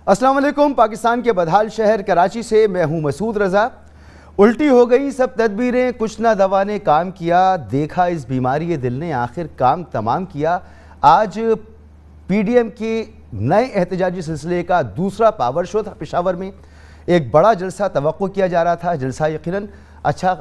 अस्सलाम वालेकुम। पाकिस्तान के बदहाल शहर कराची से मैं हूं मसूद रज़ा। उल्टी हो गई सब तदबीरें, कुछ ना दवा ने काम किया, देखा इस बीमारी दिल ने आखिर काम तमाम किया। आज PDM के नए एहतजाजी सिलसिले का दूसरा पावर शो था पेशावर में। एक बड़ा जलसा तवक्को किया जा रहा था। जलसा यकीनन अच्छा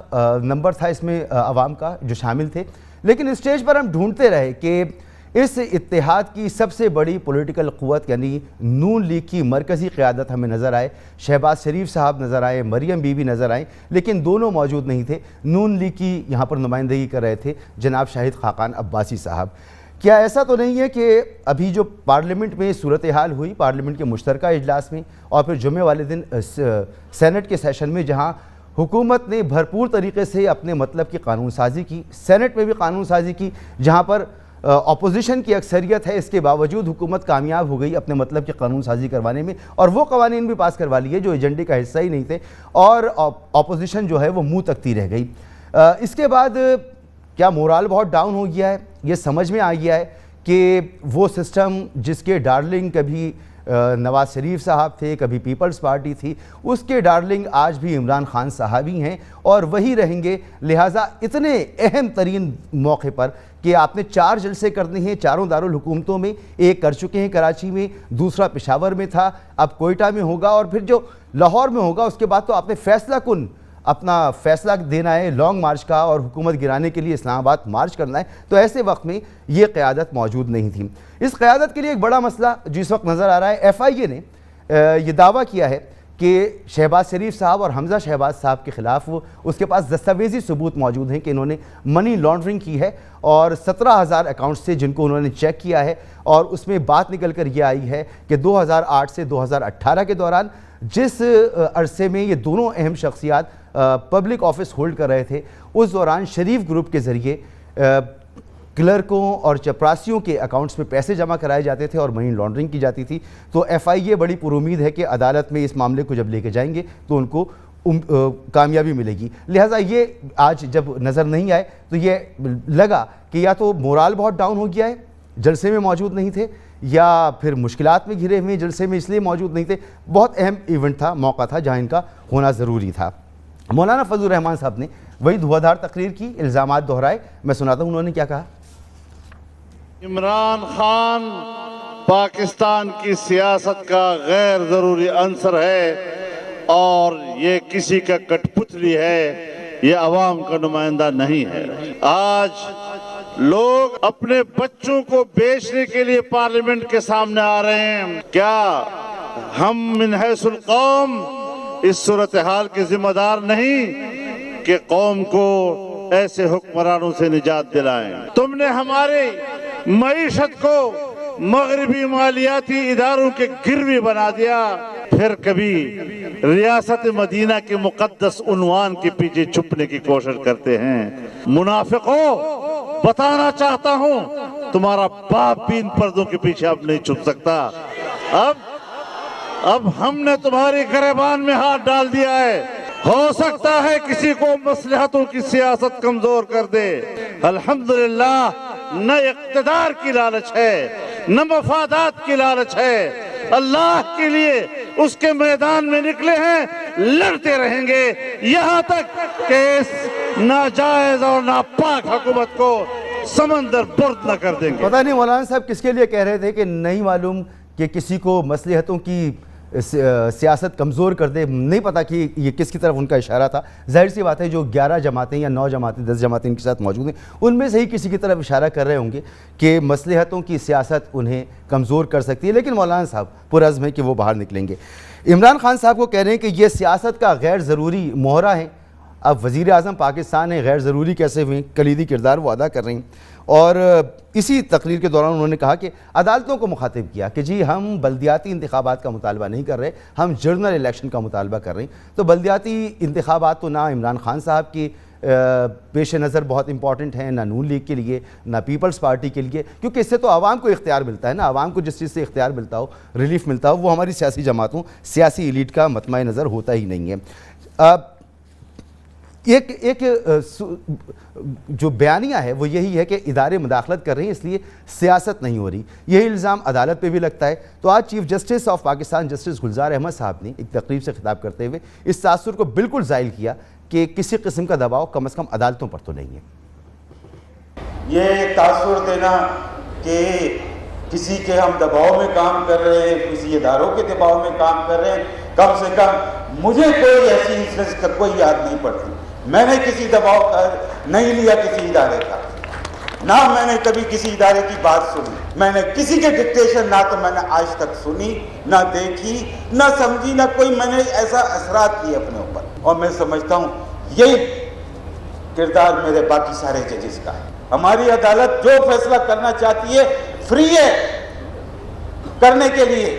नंबर था इसमें अवाम का जो शामिल थे, लेकिन स्टेज पर हम ढूंढते रहे कि इस इत्तेहाद की सबसे बड़ी पॉलिटिकल क़ुव्वत यानी नून लीग की मरकज़ी क़यादत हमें नज़र आए। शहबाज शरीफ साहब नज़र आए, मरियम बीबी नज़र आए, लेकिन दोनों मौजूद नहीं थे। नून लीग की यहाँ पर नुमाइंदगी कर रहे थे जनाब शाहिद खाकान अब्बासी साहब। क्या ऐसा तो नहीं है कि अभी जो पार्लियामेंट में सूरत हाल हुई, पार्लियामेंट के मुश्तरका इजलास में और फिर जुम्मे वाले दिन सेनेट के सेशन में, जहाँ हुकूमत ने भरपूर तरीके से अपने मतलब की कानून साजी की, सेनेट में भी कानून साजी की, जहाँ पर अपोजिशन की अक्सरियत है, इसके बावजूद हुकूमत कामयाब हो गई अपने मतलब की कानून साजी करवाने में, और वो कवानीन भी पास करवा लिए जो एजेंडे का हिस्सा ही नहीं थे, और अपोजिशन जो है वो मुंह तकती रह गई। इसके बाद क्या मोराल बहुत डाउन हो गया है? ये समझ में आ गया है कि वो सिस्टम जिसके डार्लिंग कभी नवाज शरीफ साहब थे, कभी पीपल्स पार्टी थी, उसके डार्लिंग आज भी इमरान खान साहब ही हैं और वही रहेंगे। लिहाजा इतने अहम तरीन मौके पर कि आपने 4 जलसे करने हैं चारों दारुल हुकूमतों में, एक कर चुके हैं कराची में, दूसरा पेशावर में था, अब कोयटा में होगा और फिर जो लाहौर में होगा उसके बाद तो आपने फैसला कुन अपना फैसला देना है लॉन्ग मार्च का और हुकूमत गिराने के लिए इस्लामाबाद मार्च करना है। तो ऐसे वक्त में ये क़यादत मौजूद नहीं थी। इस क़यादत के लिए एक बड़ा मसला जिस वक्त नज़र आ रहा है, FIA ने ये दावा किया है कि शहबाज शरीफ साहब और हमज़ा शहबाज साहब के ख़िलाफ़ उसके पास दस्तावेज़ी सबूत मौजूद हैं कि इन्होंने मनी लॉन्ड्रिंग की है, और 17,000 अकाउंट्स से जिनको उन्होंने चेक किया है, और उसमें बात निकल कर ये आई है कि 2008 से 2018 के दौरान जिस अरसे में ये दोनों अहम शख्सियात पब्लिक ऑफिस होल्ड कर रहे थे, उस दौरान शरीफ ग्रुप के ज़रिए क्लर्कों और चपरासियों के अकाउंट्स में पैसे जमा कराए जाते थे और मनी लॉन्ड्रिंग की जाती थी। तो FIA बड़ी पुरुमीद है कि अदालत में इस मामले को जब लेके जाएंगे तो उनको कामयाबी मिलेगी। लिहाजा ये आज जब नज़र नहीं आए तो ये लगा कि या तो मोराल बहुत डाउन हो गया है, जलसे में मौजूद नहीं थे, या फिर मुश्किलात में घिरे हुए जलसे में इसलिए मौजूद नहीं थे। बहुत अहम इवेंट था, मौका था जहाँ इनका होना ज़रूरी था। मौलाना फजल रहमान साहब ने वही धुआंधार तकरीर की, इल्ज़ामात दोहराए। मैं सुनाता हूँ उन्होंने क्या कहा। इमरान खान पाकिस्तान की सियासत का गैर जरूरी अंसर है और ये किसी का कठपुतली है, ये अवाम का नुमाइंदा नहीं है। आज लोग अपने बच्चों को बेचने के लिए पार्लियामेंट के सामने आ रहे हैं। क्या हम मिन हैसुल कौम इस सूरत हाल के जिम्मेदार नहीं कि कौम को ऐसे हुक्मरानों से निजात दिलाएं? तुमने हमारे मईशत को मगरबी मालियाती इदारों के गिरवी बना दिया, फिर कभी रियासत मदीना के मुकद्दस उन्वान के पीछे छुपने की कोशिश करते हैं। मुनाफिकों, बताना चाहता हूं तुम्हारा बाप भी इन पर्दों के पीछे अब नहीं छुप सकता। अब हमने तुम्हारी गिरबान में हाथ डाल दिया है। हो सकता है किसी को मसलहतों की सियासत कमजोर कर दे। अल्हम्दुलिल्लाह न इक़्तिदार की लालच है, न मफादात की लालच है। अल्लाह के लिए उसके मैदान में निकले हैं, लड़ते रहेंगे यहाँ तक कि इस नाजायज और नापाक हुकूमत को समंदर बुर्द न कर देंगे। पता नहीं मौलाना साहब किसके लिए कह रहे थे कि नहीं मालूम कि किसी को मसलहतों की सियासत कमज़ोर कर दे, नहीं पता कि ये किसकी तरफ उनका इशारा था। जाहिर सी बात है जो 11 जमातें या 9 जमातें 10 जमातें इनके साथ मौजूद हैं, उनमें से ही किसी की तरफ इशारा कर रहे होंगे कि मसलहतों की सियासत उन्हें कमज़ोर कर सकती है। लेकिन मौलाना साहब पुरज़्म है कि वो बाहर निकलेंगे। इमरान खान साहब को कह रहे हैं कि ये सियासत का गैर ज़रूरी मोहरा है। अब वज़ीर आज़म पाकिस्तान है, गैर ज़रूरी कैसे हुए, कलीदी किरदार वो अदा कर रही हैं। और इसी तकरीर के दौरान उन्होंने कहा कि अदालतों को मुखातिब किया कि जी हम बल्दियाती इंतखाबात का मुतालबा नहीं कर रहे, हम जनरल इलेक्शन का मुतालबा कर रहे हैं। तो बल्दियाती इंतखाबात तो ना इमरान खान साहब की पेश नज़र बहुत इंपॉर्टेंट हैं, ना नून लीग के लिए, ना पीपल्स पार्टी के लिए, क्योंकि इससे तो आवाम को इख्तियार मिलता है ना। आवाम को जिस चीज़ से इख्तियार मिलता हो, रिलीफ मिलता हो, वो हमारी सियासी जमातों, सियासी एलीट का मतमा नज़र होता ही नहीं है। एक एक जो बयानिया है वो यही है कि इदारे मुदाखलत कर रहे हैं इसलिए सियासत नहीं हो रही। यही इल्ज़ाम अदालत पे भी लगता है। तो आज chief justice of Pakistan justice Gulzar Ahmed साहब ने एक तकरीब से खिताब करते हुए इस तासुर को बिल्कुल ज़ाहिर किया कि किसी किस्म का दबाव कम अज़ कम अदालतों पर तो नहीं है। ये तासुर देना कि किसी के हम दबाव में काम कर रहे हैं, किसी इदारों के दबाव में काम कर रहे हैं, कम से कम मुझे कोई ऐसी इंसिडेंस का कोई याद नहीं पड़ती। मैंने किसी दबाव का नहीं लिया किसी इदारे का, ना मैंने कभी किसी इदारे की बात सुनी, मैंने किसी के डिक्टेशन ना तो मैंने आज तक सुनी, ना देखी, ना समझी, ना कोई मैंने ऐसा असरात किए अपने ऊपर। और मैं समझता हूँ यही किरदार मेरे बाकी सारे जजेस का है। हमारी अदालत जो फैसला करना चाहती है फ्री है करने के लिए,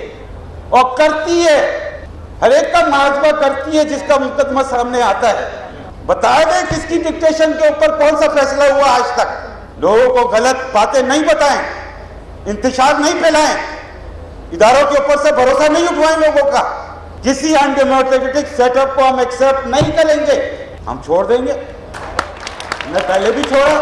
और करती है, हर एक का मुआवजा करती है जिसका मुकदमा सामने आता है। बता दें किसकी डिक्टेशन के ऊपर कौन सा फैसला हुआ आज तक। लोगों को गलत बातें नहीं बताएं, इंतशार नहीं फैलाएं, इदारों के ऊपर से भरोसा नहीं उठवाएं लोगों का। किसी अनडेमोक्रेटिक सेटअप को हम एक्सेप्ट नहीं करेंगे, हम छोड़ देंगे, हमने पहले भी छोड़ा।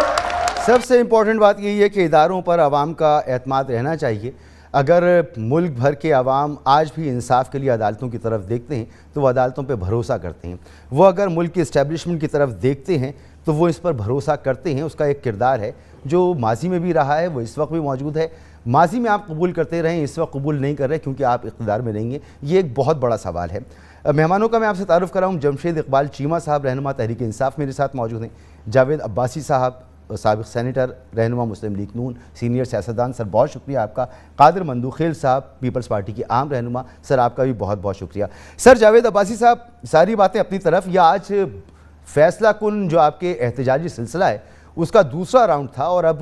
सबसे इम्पॉर्टेंट बात यही है कि इदारों पर आवाम का एतमाद रहना चाहिए। अगर मुल्क भर के आवाम आज भी इंसाफ के लिए अदालतों की तरफ देखते हैं तो वो अदालतों पे भरोसा करते हैं। वो अगर मुल्क की इस्टेब्लिशमेंट की तरफ देखते हैं तो वो इस पर भरोसा करते हैं। उसका एक किरदार है जो माजी में भी रहा है, वो इस वक्त भी मौजूद है। माजी में आप कबूल करते रहें, इस वक्त कबूल नहीं कर रहे क्योंकि आप इक़्तिदार में नहीं हैं, ये एक बहुत बड़ा सवाल है। मेहमानों का मैं आपसे तारुफ़ कराऊँ, जमशेद इकबाल चीमा साहब रहनुमा तहरीक इंसाफ मेरे साथ मौजूद हैं, जावेद अब्बासी साहब साबिक़ सेनेटर रहनुमा मुस्लिम लीग नून सीनियर सियासतदान, सर बहुत शुक्रिया आपका। कादिर मंदूखेल साहब पीपल्स पार्टी की आम रहनुमा, सर आपका भी बहुत बहुत शुक्रिया। सर जावेद अब्बासी साहब, सारी बातें अपनी तरफ, या आज फैसला कुन जो आपके एहतजाजी सिलसिला है उसका दूसरा राउंड था और अब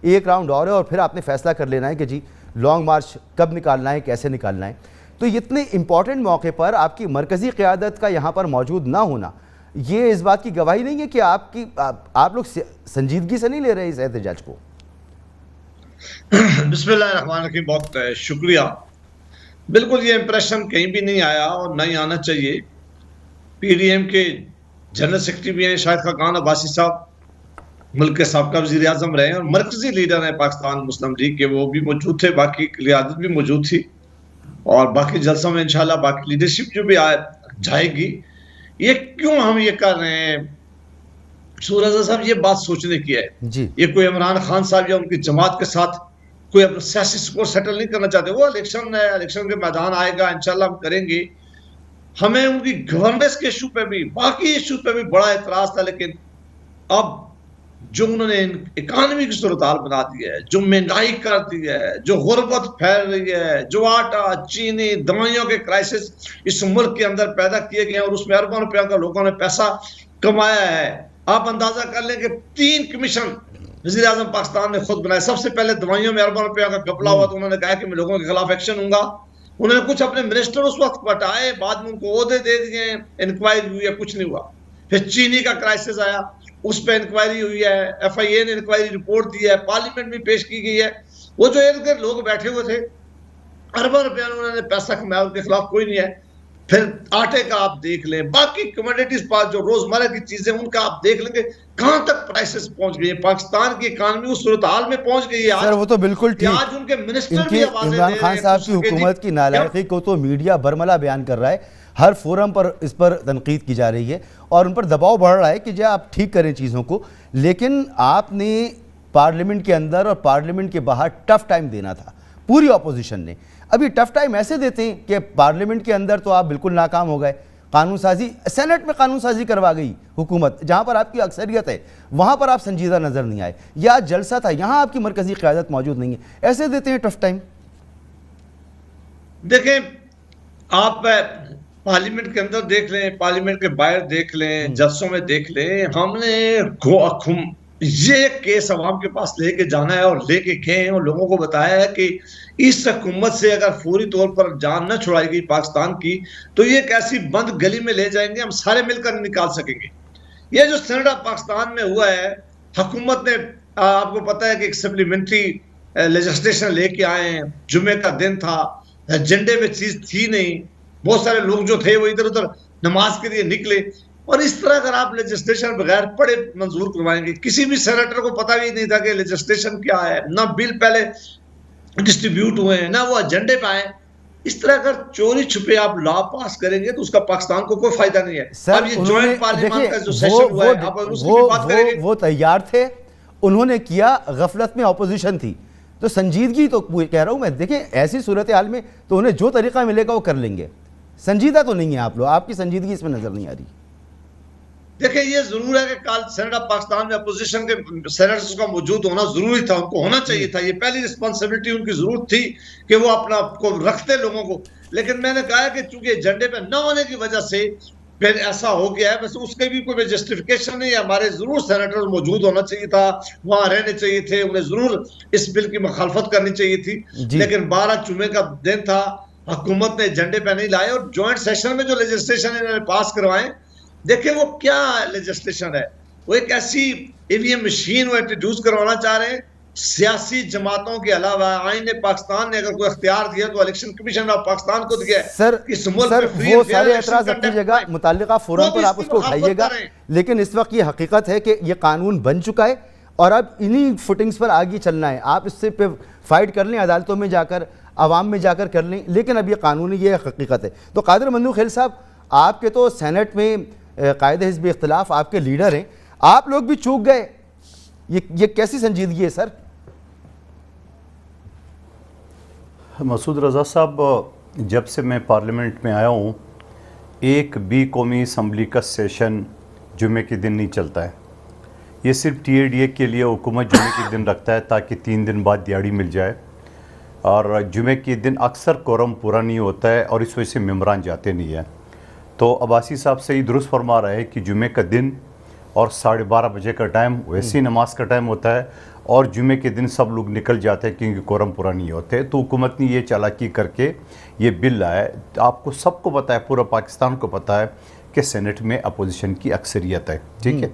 एक राउंड और है और फिर आपने फैसला कर लेना है कि जी लॉन्ग मार्च कब निकालना है, कैसे निकालना है। तो इतने इंपॉर्टेंट मौके पर आपकी मरकज़ी क़यादत का यहाँ पर मौजूद ना होना, ये इस बात की गवाही नहीं है कि आप लोग संजीदगी से नहीं ले रहे इस एहतजाज को? बिस्मिल्लाहिर्रहमानिर्रहीम, बहुत शुक्रिया। बिल्कुल ये इंप्रेशन कहीं भी नहीं आया और नहीं आना चाहिए। पीडीएम के जनरल सेक्रेटरी भी हैं शाहिद खाकान अब्बासी साहब, मुल्क के साबिक़ा वज़ीर आज़म रहे और मरकजी लीडर हैं पाकिस्तान मुस्लिम लीग के, वो भी मौजूद थे, बाकी क़यादत भी मौजूद थी और बाकी जलसों में इंशाल्लाह बाकी लीडरशिप जो भी जाएगी। ये क्यों हम ये कर रहे हैं सूरज साहब, ये बात सोचने की है जी। ये कोई इमरान खान साहब या उनकी जमात के साथ कोई अपना सियासी स्कोर सेटल नहीं करना चाहते। वो इलेक्शन है, इलेक्शन के मैदान आएगा, इंशाल्लाह हम करेंगे। हमें उनकी गवर्नेंस के इशू पे भी, बाकी इशू पे भी बड़ा एतराज था, लेकिन अब जो उन्होंने इकानमी की सूरत हाल बना दी है, जो महंगाई कर दी है, जो गुर्बत फैल रही है, जो आटा, चीनी, दवाइयों के क्राइसिस इस मुल्क के अंदर पैदा किए गए हैं और उसमें अरबों रुपयों का लोगों ने पैसा कमाया है। आप अंदाजा कर लें कि 3 कमीशन वज़ीर आज़म पाकिस्तान ने खुद बनाए। सबसे पहले दवाइयों में अरबों रुपयों का घपला हुआ तो उन्होंने कहा कि मैं लोगों के खिलाफ एक्शन लूंगा। उन्होंने कुछ अपने मिनिस्टर उस वक्त हटाए, बाद में उनको ओहदे दे दिए, इंक्वायरी हुई है, कुछ नहीं हुआ। फिर चीनी का क्राइसिस आया, उस पर इंक्वायरी हुई है, FIA ने इंक्वायरी रिपोर्ट दी है, पार्लियामेंट में पेश की गई है। वो जो इर्द गिर्द लोग बैठे हुए थे, अरबों रुपया उन्होंने पैसा कमाया, उनके खिलाफ कोई नहीं है। फिर आटे का आप देख लें, बाकी कमोडिटीज पर जो रोजमर्रा की चीजें उनका आप देख लेंगे कहां तक प्राइसेस पहुंच गई है। पाकिस्तान की इकानमी उस सूरत हाल में पहुंच गई है सर, वो तो बिल्कुल ठीक। आज उनके मिनिस्टर भी इमरान खान साहब की हुकूमत की नालायकी को तो मीडिया बरमला बयान कर रहा है, हर फोरम पर इस पर तनकीद की जा रही है और उन पर दबाव बढ़ रहा है कि जो आप ठीक करें चीज़ों को। लेकिन आपने पार्लियामेंट के अंदर और पार्लियामेंट के बाहर टफ टाइम देना था पूरी अपोजिशन ने। अभी टफ टाइम ऐसे देते हैं कि पार्लियामेंट के अंदर तो आप बिल्कुल नाकाम हो गए, कानून साजी, सेनेट में कानून साजी करवा गई हुकूमत, जहां पर आपकी अक्सरियत है वहां पर आप संजीदा नजर नहीं आए। या जलसा था, यहां आपकी मरकजी क़यादत मौजूद नहीं है, ऐसे देते हैं टफ टाइम। देखें, आप पार्लियामेंट के अंदर देख लें, पार्लियामेंट के बाहर देख लें, जलसों में देख लें, हमने ये केस अवाम के पास लेके जाना है और लेके गए हैं और लोगों को बताया है कि इस हुकूमत से अगर फौरी तौर पर जान न छुड़ाई गई पाकिस्तान की तो ये एक ऐसी बंद गली में ले जाएंगे, हम सारे मिलकर निकाल सकेंगे। ये जो सेनेट ऑफ पाकिस्तान में हुआ है, हुकूमत ने, आपको पता है कि एक सप्लीमेंट्री लेजिस्लेशन लेके आए हैं, जुमे का दिन था, एजेंडे में चीज थी नहीं, बहुत सारे लोग जो थे वो इधर उधर नमाज के लिए निकले। और इस तरह अगर आप लेजिस्लेशन बगैर पढ़े मंजूर करवाएंगे, किसी भी सेनेटर को पता भी नहीं था कि लेजिस्लेशन क्या है, ना बिल पहले डिस्ट्रीब्यूट हुए हैं, ना वो एजेंडे पे आए, इस तरह अगर चोरी छुपे आप लॉ पास करेंगे तो उसका पाकिस्तान को कोई फायदा नहीं है। अब ये जॉइंट पार्लियामेंट का जो सेशन हुआ है, आप उसकी भी बात करेंगे। वो तैयार थे, उन्होंने किया, गफलत में ऑपोजिशन थी, तो संजीदगी तो कह रहा हूं मैं। देखिए ऐसी सूरत हाल में तो उन्हें जो तरीका मिलेगा वो कर लेंगे। संजीदा तो नहीं है आप लोग, आपकी संजीदगी इसमें नजर नहीं आ रही। देखिए ये जरूर है कि कल सेनेट ऑफ पाकिस्तान में अपोजिशन के सेनेटर्स का मौजूद होना जरूरी था, उनको होना चाहिए था, ये पहली रिस्पॉन्सिबिलिटी उनकी जरूरत थी कि वो अपना को रखते लोगों को। लेकिन मैंने कहा कि चूंकि एजेंडे पे न होने की वजह से फिर ऐसा हो गया है, बस उसके भी कोई जस्टिफिकेशन नहीं है। हमारे जरूर सेनेटर्स मौजूद होना चाहिए था, वहां रहने चाहिए थे, उन्हें जरूर इस बिल की मुखालफत करनी चाहिए थी। लेकिन 12 जुमे का दिन था, हुकूमत ने एजेंडे पे नहीं लाए, और ज्वाइंट सेशन में जो लेजिस्लेशन इन्होंने पास करवाए, देखिए वो क्या लेजिस्लेशन है, वो एक ऐसी ईवीएम मशीन वो इंट्रोड्यूस करवाना चाह रहे हैं। सियासी जमातों के अलावा आईन पाकिस्तान ने अगर कोई इख्तियार दिया तो इलेक्शन कमीशन ऑफ पाकिस्तान को दिया है। सर, इस मुल्क सर में फ्री वो सारे एतराज अपनी जगह, मुताल्लिका फोरम पर आप उसको उठाइएगा, लेकिन इस वक्त ये हकीकत है कि ये कानून बन चुका है और अब इन्हीं फुटिंग्स पर आगे चलना है। आप इससे पे फाइट कर लें, अदालतों में जाकर, आवाम में जाकर कर लें, लेकिन अब ये कानूनी ये हकीकत है। तो कादिर मंदू-खेल साहब, आपके तो सेनेट में कायदे हिज़्ब इख्तिलाफ, आपके लीडर हैं, आप लोग भी चूक गए, ये कैसी संजीदगी है सर? मसूद रज़ा साहब, जब से मैं पार्लियामेंट में आया हूँ, एक भी कौमी असम्बली का सेशन जुमे के दिन नहीं चलता है। ये सिर्फ TADA के लिए हुकूमत जुमे के दिन रखता है ताकि 3 दिन बाद दिहाड़ी मिल जाए, और जुमे के दिन अक्सर कोरम पूरा नहीं होता है और इस वजह से मेम्बरान जाते नहीं हैं। तो अब्बासी साहब से ही दुरुस्त फरमा रहा है कि जुमे का दिन और 12:30 बजे का टाइम वैसे ही नमाज का टाइम होता है, और जुमे के दिन सब लोग निकल जाते हैं क्योंकि कोरम पूरा नहीं होते। तो हुकूमत ने ये चालाकी करके ये बिल लाया। आपको सबको पता है, पूरा पाकिस्तान को पता है कि सेनेट में अपोजिशन की अक्सरियत है, ठीक है।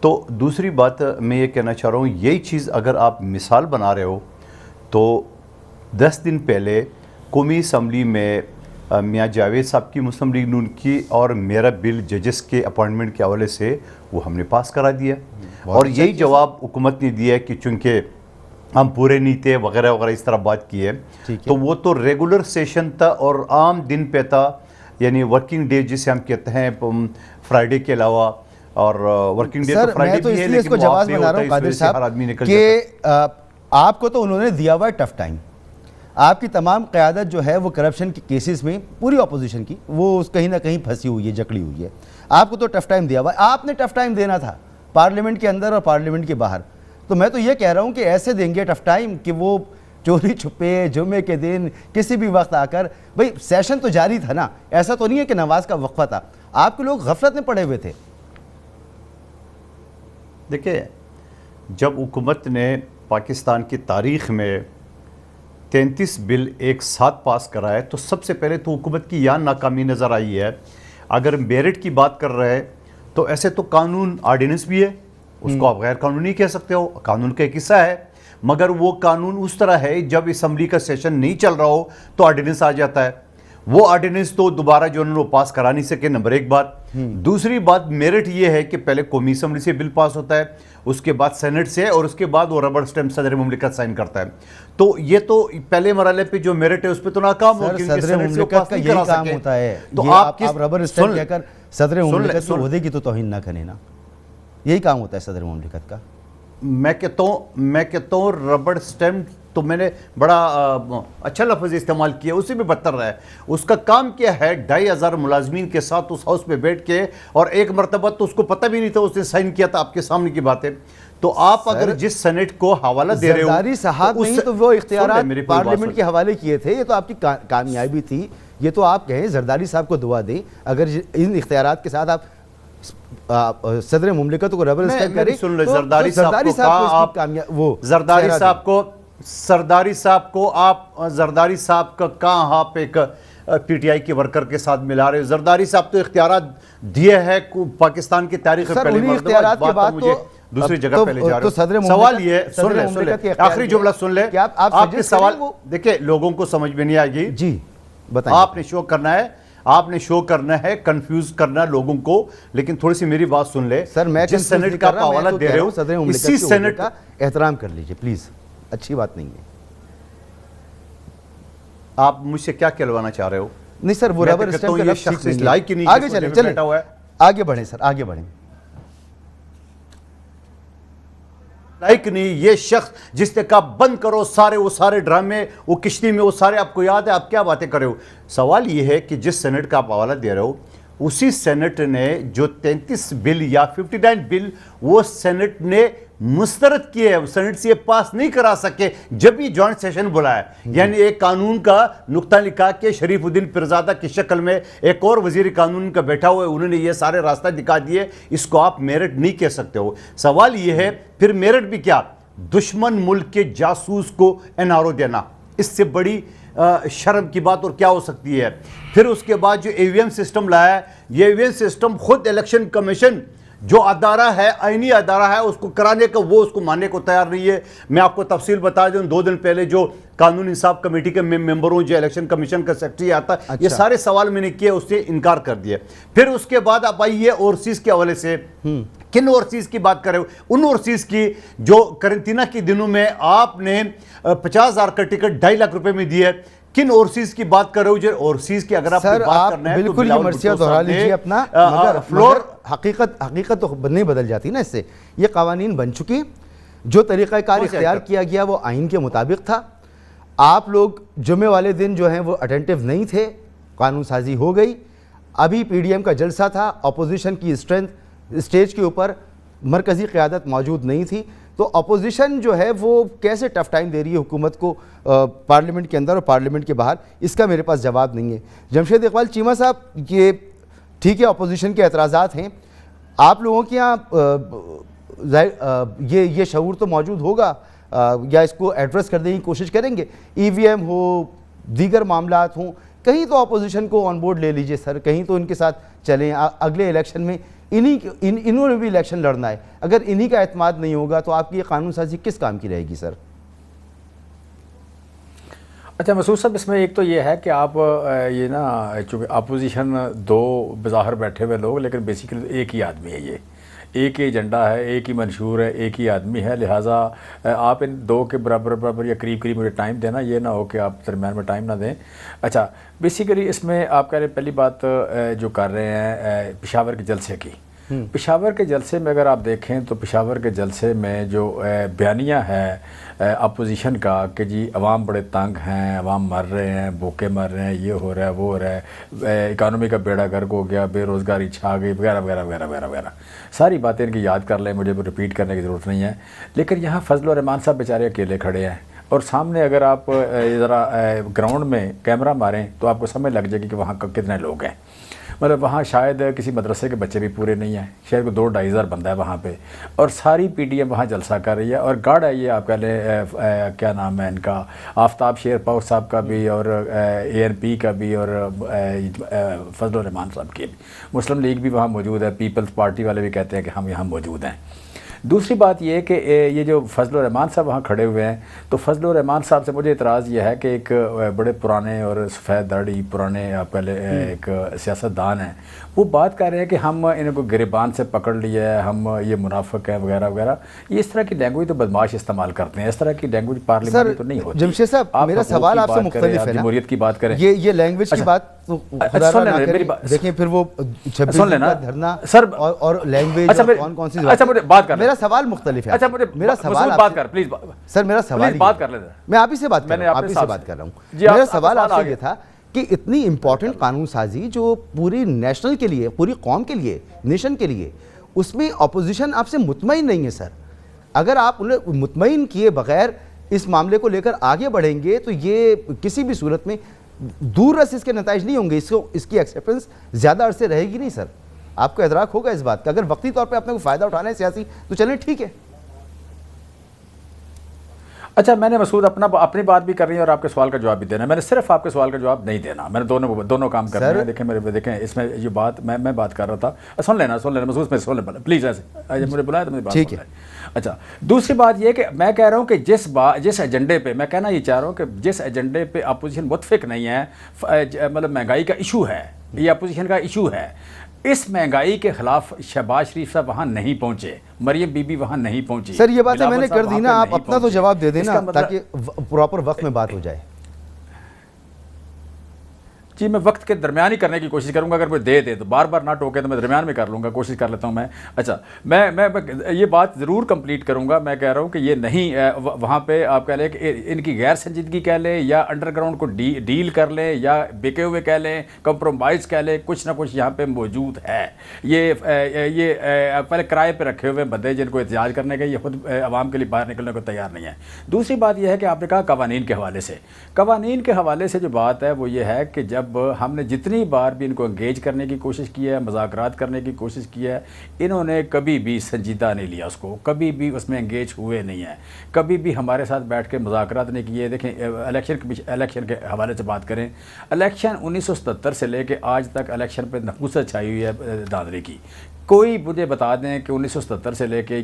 तो दूसरी बात मैं ये कहना चाह रहा हूँ, यही चीज़ अगर आप मिसाल बना रहे हो तो 10 दिन पहले कौमी असम्बली में मियाँ जावेद साहब की मुस्लिम लीग नून की और मेरा बिल जजेस के अपॉइंटमेंट के हवाले से वो हमने पास करा दिया, और यही जवाब हुकूमत ने दिया है कि चूँकि हम पूरे नहीं थे वगैरह वगैरह इस तरह बात की है। तो वो तो रेगुलर सेशन था और आम दिन पे था, यानी वर्किंग डे जिसे हम कहते हैं फ्राइडे के अलावा, और वर्किंग डे तो फ्राइडे भी है, लेकिन जवाब बना रहा हूं कादिर साहब कि आपको तो उन्होंने दिया हुआ टफ टाइम। आपकी तमाम क़यादत जो है वो करप्शन के केसेस में, पूरी अपोजिशन की, वो कहीं ना कहीं फंसी हुई है, जकड़ी हुई है। आपको तो टफ टाइम दिया हुआ है, आपने टफ टाइम देना था पार्लियामेंट के अंदर और पार्लियामेंट के बाहर। तो मैं तो ये कह रहा हूँ कि ऐसे देंगे टफ टाइम कि वो चोरी छुपे जुमे के दिन किसी भी वक्त आकर, भाई सेशन तो जारी था ना, ऐसा तो नहीं है कि नमाज का वक्फा था, आपके लोग गफलत में पड़े हुए थे। देखिए, जब हुकूमत ने पाकिस्तान की तारीख़ में 33 बिल एक साथ पास कराए तो सबसे पहले तो हुकूमत की यहाँ नाकामी नज़र आई है। अगर मेरिट की बात कर रहे हैं तो ऐसे तो कानून ऑर्डिनेंस भी है, उसको आप गैर कानूनी कह सकते हो, कानून का एक हिस्सा है, मगर वो कानून उस तरह है जब असम्बली का सेशन नहीं चल रहा हो तो ऑर्डिनेंस आ जाता है। वो ऑर्डिनेंस तो दोबारा जो उन्होंने पास करा नहीं सके, नंबर एक बात। दूसरी बात, मेरिट ये है कि पहले कौमी असम्बली से बिल पास होता है, उसके बाद सेनेट से, और उसके बाद वो रबर स्टैम्प सदर मुमलिकत साइन करता है। तो ये तो पहले मरहले पे जो मेरिट है उस पर तो नाकाम हो, क्योंकि सेनेट से पास नहीं करा सके। होता है तो आप रबर स्टैम्प कहकर सदर मुमलिकत के ओहदे की तो तौहीन ना करें ना, यही काम होता है सदर मुमलिकत का। मैं कहता हूँ रबर स्टैम्प तो मैंने बड़ा अच्छा लफ्ज़ इस्तेमाल किया, उसी में बदतर रहा है। उसका काम क्या है, 2500 मुलाजमीन के साथ उस हाउस में बैठ के, और एक मरतबा तो उसको पता भी नहीं था, उसने साइन किया था, आपके सामने की बात है। तो आप अगर जिस सेनेट को हवाला दे रहे हो, जरदारी साहब नहीं तो वो इख्तियारात पार्लियामेंट के हवाले किए थे, ये तो आपकी कामयाबी थी। ये तो आप कहें जरदारी साहब को दुआ दें, अगर इन इख्तियारात के साथ आप सदर मुमलिकत को रबर स्टैम्प करें। सुन लो, जरदारी साहब का कहाँ आप एक PTI के वर्कर के साथ मिला रहे हो। जरदारी साहब तो इख्तियारात दिए है पाकिस्तान की तारीख में पहले इख्तियारात के बाद मुझे दूसरी जगह पहले जा रहे हो। सवाल ये सुन ले, आखिरी जुमला सुन ले, आपके सवाल देखिए लोगों को समझ में नहीं आएगी। जी बताइए। आपने शो करना है, आपने शो करना है, कंफ्यूज करना लोगों को। लेकिन थोड़ी सी मेरी बात सुन ले सर, मैं जिस सेनेट का आप हवाला दे रहे हो, इसी सेनेट का एहतराम कर लीजिए प्लीज, अच्छी बात नहीं है। आप मुझसे क्या कहलवाना चाह रहे हो? नहीं सर, वो मैं तो रबर कहता स्टैंप हूं का ये लफ्ज़ शख्स ठीक इस नहीं लायक ही है। नहीं आगे जिस चलें, वजह से चलें, बैठा हुआ है। आगे बढ़ें सर, आगे बढ़ें। लाइक नहीं, ये शख्स जिसने कहा बंद करो सारे वो सारे ड्रामे, वो किश्ती में वो सारे, आपको याद है? आप क्या बातें कर रहे हो? सवाल ये है कि जिस सेनेट का आप हवाला दे रहे हो, उसी सेनेट ने जो 33 बिल या 59 बिल वो सेनेट ने मुस्तरद किए हैं, सेनेट से ये पास नहीं करा सके जब भी जॉइंट सेशन बुलाया। यानी एक कानून का नुक्ता लिखा के शरीफुद्दीन पिरजादा की शक्ल में एक और वजीर कानून का बैठा हुआ है, उन्होंने ये सारे रास्ता दिखा दिए। इसको आप मेरिट नहीं कह सकते हो। सवाल ये है फिर मेरिट भी क्या? दुश्मन मुल्क के जासूस को एनआरओ देना, इससे बड़ी शर्म की बात और क्या हो सकती है? फिर उसके बाद जो ईवीएम सिस्टम लाया है, ये ईवीएम सिस्टम खुद इलेक्शन कमीशन जो अदारा है, आईनी अदारा है, उसको कराने का वो उसको मानने को तैयार नहीं है। मैं आपको तफसील बता दूं, 2 दिन पहले जो कानून इंसाफ कमेटी के मेंबरों, जो इलेक्शन कमीशन का सेक्रेटरी आता, अच्छा। ये सारे सवाल मैंने किए, उससे इनकार कर दिया। फिर उसके बाद आप आइए ओवरसीज के हवाले से। किन ओवरसीज की बात कर रहे हो? उन ओवरसीज की जो करंटीना के दिनों में आपने 50,000 का टिकट 2.5 लाख रुपए में दिए। किन ओवरसीज की बात कर रहे हो? जो ओवरसीज की अगर आपको बात करना है तो बिल्कुल ये मर्सिया दोहरा लीजिए अपना, मगर फ्लोर हकीकत तो नहीं बदल जाती ना इससे। ये कवानीन बन चुकी, जो तरीक़ाकार इख्तियार किया गया वो आइन के मुताबिक था। आप लोग जुमे वाले दिन जो हैं वो अटेंटिव नहीं थे, कानून साजी हो गई। अभी पीडीएम का जलसा था, अपोजिशन की स्ट्रेंथ स्टेज के ऊपर मरकज़ी क़यादत मौजूद नहीं थी, तो अपोजिशन जो है वो कैसे टफ टाइम दे रही है हुकूमत को पार्लियामेंट के अंदर और पार्लियामेंट के बाहर, इसका मेरे पास जवाब नहीं है। जमशेद इकबाल चीमा साहब, ये ठीक है अपोजिशन के एतराज़ात हैं, आप लोगों के यहाँ ये शऊर तो मौजूद होगा, या इसको एड्रेस करने की कोशिश करेंगे? ईवीएम हो, दीगर मामलात हों, कहीं तो अपोजिशन को ऑन बोर्ड ले लीजिए सर, कहीं तो इनके साथ चलें। अगले इलेक्शन में इन्होंने भी इलेक्शन लड़ना है, अगर इन्हीं का एतमाद नहीं होगा तो आपकी ये कानून साजी किस काम की रहेगी सर? अच्छा मसूद साहब, इसमें एक तो ये है कि आप ये ना, चूँकि अपोजिशन 2 बाहर बैठे हुए लोग, लेकिन बेसिकली एक ही आदमी है, ये एक ही एजेंडा है, एक ही मंशूर है, एक ही आदमी है। लिहाजा आप इन 2 के बराबर या करीब मुझे टाइम देना, ये ना हो कि आप दरम्यान में टाइम ना दें। अच्छा, बेसिकली इसमें आप कह रहे पहली बात जो कर रहे हैं पेशावर के जलसे की। पेशावर के जलसे में अगर आप देखें तो पेशावर के जलसे में जो बयानिया है अपोजिशन का कि जी अवाम बड़े तंग हैं, अवाम मर रहे हैं, भूखे मर रहे हैं, ये हो रहा है, वो हो रहा है, इकानमी का बेड़ा गर्क हो गया, बेरोज़गारी छा गई, वगैरह वगैरह वगैरह वगैरह वगैरह, सारी बातें इनकी याद कर लें, मुझे रिपीट करने की ज़रूरत नहीं है। लेकिन यहाँ फजल रहमान साहब बेचारे अकेले खड़े हैं, और सामने अगर आप ज़रा ग्राउंड में कैमरा मारें तो आपको समझ लग जाएगी कि वहाँ कितने लोग हैं। मतलब वहाँ शायद किसी मदरसे के बच्चे भी पूरे नहीं हैं, शायद को 2-2.5 हज़ार बंदा है वहाँ पे, और सारी पीडीएम वहाँ जलसा कर रही है। और गार्ड है ये, आप कह लें क्या नाम है इनका, आफ्ताब शेरपाव साहब का भी, और ANP का भी, और फजल रहमान साहब की भी। मुस्लिम लीग भी वहाँ मौजूद है, पीपल्स पार्टी वाले भी कहते हैं कि हम यहाँ मौजूद हैं। दूसरी बात ये कि ये जो फजल रहमान साहब वहाँ खड़े हुए हैं, तो फजल रहमान साहब से मुझे इतराज़ ये है कि एक बड़े पुराने और सफ़ेद दाढ़ी पुराने पहले एक सियासतदान हैं, वो बात कर रहे हैं कि हम इनको गिरबान से पकड़ लिया है, हम ये मुनाफिक हैं वगैरह वगैरह। ये इस तरह की लैंग्वेज तो बदमाश इस्तेमाल करते हैं, इस तरह की लैंग्वेज पार्लियामेंट तो नहीं होती। जमशेद साहब, मेरा सवाल आपसे मुख्तलिफ है ना, जमहूरियत की बात करें, ये लैंग्वेज की बात देखिए, फिर वो 26 का धरना सर और लैंग्वेज कौन सी, अच्छा मुझे बात कर, मेरा सवाल मुख्तलिफ है। अच्छा मुझे मेरा सवाल बात कर प्लीज सर, मेरा सवाल बात कर लेते, मैं आप ही से बात कर रहा हूँ। मेरा सवाल आपसे ये था कि इतनी इंपॉर्टेंट कानून साजी जो पूरी नेशनल के लिए, पूरी कौम के लिए, नेशन के लिए, उसमें अपोजिशन आपसे मुतमईन नहीं है सर। अगर आप उन्हें मुतमईन किए बगैर इस मामले को लेकर आगे बढ़ेंगे तो ये किसी भी सूरत में दूर रस इसके नताइज नहीं होंगे, इसकी एक्सेप्टेंस ज़्यादा अरसे रहेगी नहीं सर। आपको इदराक होगा इस बात का। अगर वक्ती तौर पे अपने को फ़ायदा उठाना है सियासी, तो चलें ठीक है। अच्छा, मैंने मसूद अपनी बात भी करनी है और आपके सवाल का जवाब भी देना है। मैंने सिर्फ आपके सवाल का जवाब नहीं देना, मैंने दोनों काम करने हैं। देखें इसमें ये बात मैं बात कर रहा था, सुन लेना मसूद, में सुन लेना प्लीज़, ऐसे मुझे बुलाया तो मेरी बात ठीक है। अच्छा, दूसरी बात ये कि मैं कह रहा हूँ कि जिस एजेंडे पे मैं कहना ये चाह रहा हूँ कि जिस एजेंडे पे अपोजिशन मुतफिक नहीं है, मतलब महंगाई का इशू है, ये अपोजिशन का इशू है, इस महंगाई के खिलाफ शहबाज शरीफ साहब वहाँ नहीं पहुँचे, मरियम बीबी वहाँ नहीं पहुँची। सर ये बातें बिलावल मैंने साहब कर दी वहाँ ना, पे आप नहीं अपना तो पहुँचे। जवाब दे देना इसका मतलब- ताकि प्रॉपर वक्त में बात हो जाए। जी, मैं वक्त के दरमियान ही करने की कोशिश करूंगा, अगर कोई दे तो बार बार ना टोके तो मैं दरमियान में कर लूँगा, कोशिश कर लेता हूँ मैं। अच्छा, मैं ये बात ज़रूर कंप्लीट करूँगा। मैं कह रहा हूँ कि ये नहीं वहाँ पे आप कह लें कि इनकी गैर संजीदगी कह लें या अंडरग्राउंड को डील कर लें या बिके हुए कह लें, कंप्रोमाइज़ कह लें, कुछ ना कुछ यहाँ पे मौजूद है। ये पहले किराए पे रखे हुए बंदे जिनको एहतजाज करने के, ये खुद आवाम के लिए बाहर निकलने को तैयार नहीं है। दूसरी बात यह है कि आपने कहा कवानीन के हवाले से, कवानीन के हवाले से जो बात है वो ये है कि जब हमने जितनी बार भी इनको एंगेज करने की कोशिश की है, मज़ाकरात करने की कोशिश की है, इन्होंने कभी भी संजीदा नहीं लिया उसको, कभी भी उसमें एंगेज हुए नहीं हैं, कभी भी हमारे साथ बैठ के मज़ाकरात नहीं किए। देखें, इलेक्शन के हवाले से बात करें, इलेक्शन 1977 से लेके आज तक इलेक्शन पे नफूसत छाई हुई है दादरी की। कोई मुझे बता दें कि 1977 से लेके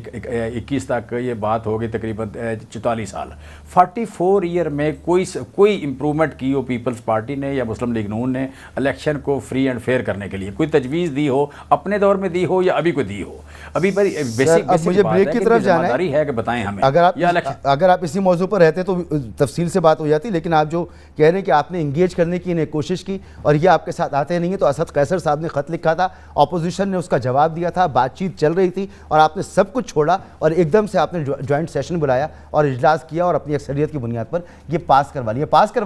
21 तक ये बात होगी तकरीबन 44 साल, 44 ईयर में कोई इम्प्रूवमेंट की हो पीपल्स पार्टी ने या मुस्लिम लीग नून ने इलेक्शन को फ्री एंड फेयर करने के लिए, कोई तजवीज़ दी हो, अपने दौर में दी हो या अभी कोई दी हो। अभी बेसिक मुझे ब्रेक की तरफ जाना है कि बताएं हमें। अगर आप इसी मौजू पर रहते तो तफसील से बात हो जाती, लेकिन आप जो कह रहे हैं कि आपने इंगेज करने की इन्हें कोशिश की और ये आपके साथ आते नहीं है, तो असद कैसर साहब ने ख़त लिखा था, अपोजिशन ने उसका जवाब दिया था, बातचीत चल रही थी और आपने सब कुछ छोड़ा और एकदम से आपने ज्वाइंट सेशन बुलाया और इजलास किया और अपनी अक्सरियत की बुनियाद पर ये पास करवा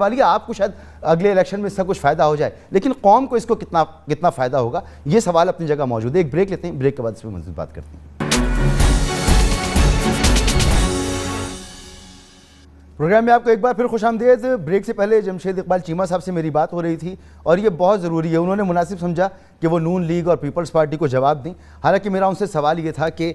लिया। आपको शायद अगले इलेक्शन में इसका कुछ फ़ायदा हो जाए, लेकिन कौम को इसको कितना फ़ायदा होगा, ये सवाल अपनी जगह मौजूद है। एक ब्रेक लेते हैं, ब्रेक के बाद इस पर मज़ीद बात करते हैं। प्रोग्राम में आपको एक बार फिर खुशामदीद। ब्रेक से पहले जमशेद इकबाल चीमा साहब से मेरी बात हो रही थी और ये बहुत ज़रूरी है, उन्होंने मुनासिब समझा कि वो नून लीग और पीपल्स पार्टी को जवाब दें। हालांकि मेरा उनसे सवाल ये था कि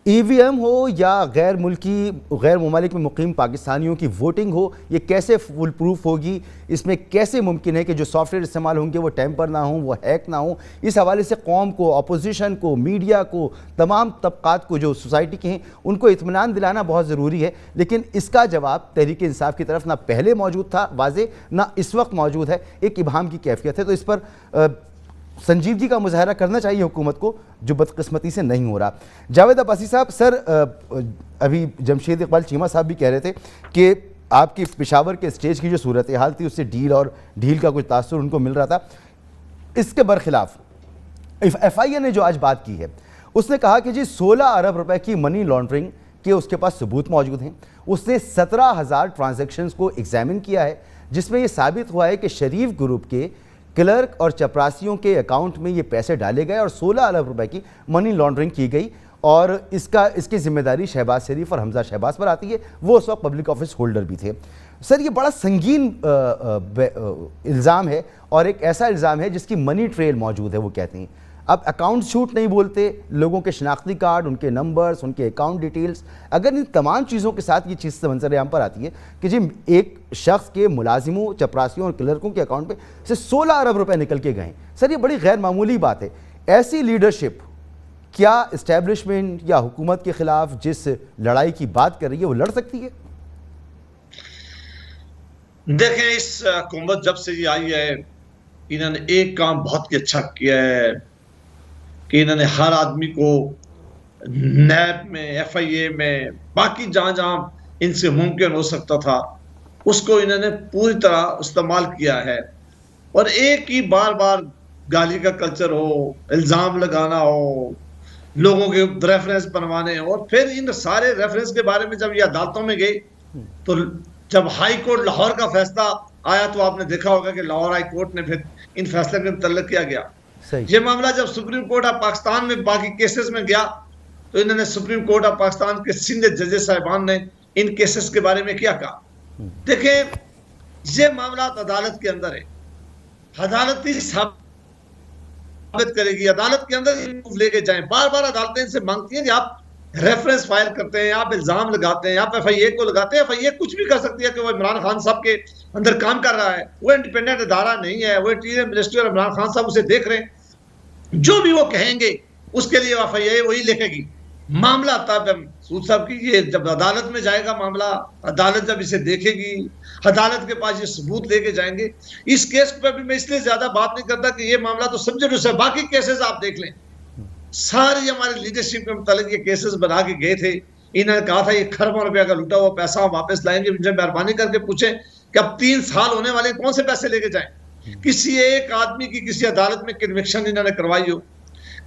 EVM हो या गैर ममालिक में मुकीम पाकिस्तानियों की वोटिंग हो, ये कैसे फुल प्रूफ होगी, इसमें कैसे मुमकिन है कि जो सॉफ्टवेयर इस्तेमाल होंगे वो टेम्पर ना हो, वो हैक ना हो। इस हवाले से कौम को, अपोजिशन को, मीडिया को, तमाम तबकात को जो सोसाइटी के हैं उनको इत्मीनान दिलाना बहुत ज़रूरी है। लेकिन इसका जवाब तहरीक इंसाफ की तरफ ना पहले मौजूद था वाज़े, ना इस वक्त मौजूद है, एक इबहाम की कैफियत है। तो इस पर संजीदगी का मुजाहरा करना चाहिए हुकूमत को, जो बदकिस्मती से नहीं हो रहा। जावेद अब्बासी साहब, सर अभी जमशेद इकबाल चीमा साहब भी कह रहे थे कि आपकी पेशावर के स्टेज की जो सूरत हाल थी उससे ढील का कुछ तासुर उनको मिल रहा था। इसके बरखिलाफ FIA ने जो आज बात की है, उसने कहा कि जी 16 अरब रुपए की मनी लॉन्ड्रिंग के उसके पास सबूत मौजूद हैं। उसने 17,000 ट्रांजैक्शंस को एग्जामिन किया है, जिसमें यह साबित हुआ है कि शरीफ ग्रुप के क्लर्क और चपरासियों के अकाउंट में ये पैसे डाले गए और 16 अरब रुपए की मनी लॉन्ड्रिंग की गई और इसकी जिम्मेदारी शहबाज शरीफ और हमजा शहबाज पर आती है। वो उस वक्त पब्लिक ऑफिस होल्डर भी थे। सर ये बड़ा संगीन इल्ज़ाम है और एक ऐसा इल्ज़ाम है जिसकी मनी ट्रेल मौजूद है। वो कहते हैं अब अकाउंट शूट नहीं बोलते, लोगों के शनाख्ती कार्ड, उनके नंबर्स, उनके अकाउंट डिटेल्स, अगर इन तमाम चीज़ों के साथ ये चीज़ मंजर-ए-आम पर आती है कि जी एक शख्स के मुलाजिमों, चपरासियों और क्लर्कों के अकाउंट पे से 16 अरब रुपए निकल के गए। सर ये बड़ी गैर मामूली बात है। ऐसी लीडरशिप क्या इस्टेब्लिशमेंट या हुकूमत के खिलाफ जिस लड़ाई की बात कर रही है वो लड़ सकती है? देखें, इस हुकूमत जब से ये आई है, इन्होंने एक काम बहुत ही अच्छा किया है कि इन्होंने हर आदमी को नैब में, FIA में, बाकी जहां जहां इनसे मुमकिन हो सकता था उसको इन्होंने पूरी तरह इस्तेमाल किया है। और एक ही बार बार गाली का कल्चर हो, इल्ज़ाम लगाना हो, लोगों के रेफरेंस बनवाने, और फिर इन सारे रेफरेंस के बारे में जब ये अदालतों में गए तो जब हाई कोर्ट लाहौर का फैसला आया तो आपने देखा होगा कि लाहौर हाई कोर्ट ने फिर इन फैसले में मुतल्लक किया गया। ये मामला जब सुप्रीम कोर्ट ऑफ पाकिस्तान में बाकी केसेस में गया तो इन्होंने सुप्रीम कोर्ट ऑफ पाकिस्तान के सीनियर जजेस साहिबान ने इन केसेस के बारे में क्या कहा। देखें, ये मामला अदालत के अंदर है, अदालत ही साबित करेगी, अदालत के अंदर लेके जाएं। बार बार अदालतें इनसे मांगती हैं कि आप रेफरेंस फाइल करते हैं, आप इल्जाम लगाते हैं, आप FIA को लगाते हैं। FIA कुछ भी कर सकती है कि वो इमरान खान साहब के अंदर काम कर रहा है, वो इंडिपेंडेंट अदारा नहीं है, वो इंटीरियर मिनिस्ट्री और इमरान खान साहब उसे देख रहे हैं। जो भी वो कहेंगे उसके लिए FIA वही लिखेगी। मामला तब सूद साहब की ये जब अदालत में जाएगा मामला, अदालत जब इसे देखेगी, अदालत के पास ये सबूत लेके जाएंगे। इस केस पे भी मैं इसलिए ज्यादा बात नहीं करता कि ये मामला तो सब्जेक्ट है, बाकी केसेस आप देख लें, सारी हमारी लीडरशिप के मुतालिक ये केसेस बना के गए थे। इन्होंने कहा था ये खरबों रुपया का लूटा हुआ पैसा हम वापस लाएंगे। मुझे मेहरबानी करके पूछे कि अब 3 साल होने वाले, कौन से पैसे लेके जाएं? किसी एक आदमी की किसी अदालत में कन्विक्शन इन्होंने करवाई हो,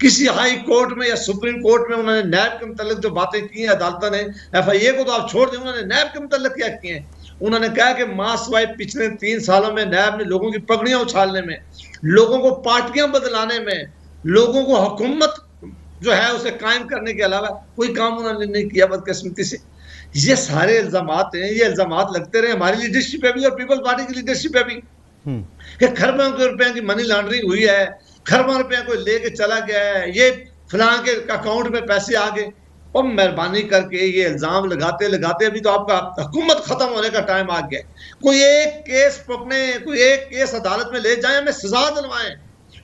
किसी हाई कोर्ट में या सुप्रीम कोर्ट में उन्होंने नैब के मुतालिक जो बातें की हैं अदालत ने, FIA को तो आप छोड़ दें, उन्होंने नैब के मुतालिक क्या किए हैं? उन्होंने कहा कि मास वाइज पिछले 3 सालों में नैब ने लोगों की पगड़ियां उछालने में, लोगों को पार्टियां बदलाने में, लोगों को हुकूमत जो है उसे कायम करने के अलावा कोई काम उन्होंने नहीं किया बदकिस्मती से। ये सारे इल्जामात हैं, ये इल्जामात लगते रहे हमारी लीडरशिप पे भी और पीपल्स पार्टी की लीडरशिप पे भी कि खरबों रुपए की मनी लॉन्ड्रिंग हुई है, खरबों रुपया कोई लेके चला गया है, ये फलां के अकाउंट में पैसे आ गए। और मेहरबानी करके ये इल्जाम लगाते लगाते अभी तो आपका हुकूमत खत्म होने का टाइम आ गया। कोई एक केस पकड़े, कोई एक केस अदालत में ले जाए, हमें सजा दिलवाएं,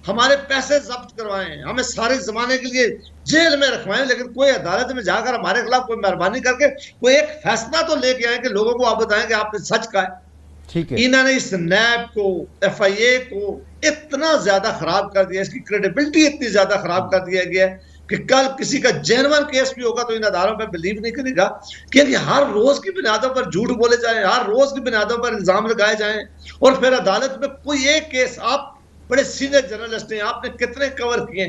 हमारे पैसे जब्त करवाएं, हमें सारे जमाने के लिए जेल में रखवाएं, लेकिन कोई अदालत में जाकर हमारे खिलाफ कोई मेहरबानी करके कोई एक फैसला तो लेके आए कि लोगों को आप बताएं कि आपने सच कहा है। ठीक है। इन्होंने इस नैब को, FIA को इतना ज्यादा खराब कर दिया, इसकी क्रेडिबिलिटी इतनी ज्यादा खराब कर दिया गया कि कल किसी का जेन्युइन केस भी होगा तो इन अदारों पर बिलीव नहीं करेगा, क्योंकि हर रोज की बुनियादों पर झूठ बोले जाए, हर रोज की बुनियादों पर इल्जाम लगाए जाएं, और फिर अदालत में कोई एक केस, आप बड़े सीनियर जर्नलिस्ट हैं, आपने कितने कवर किए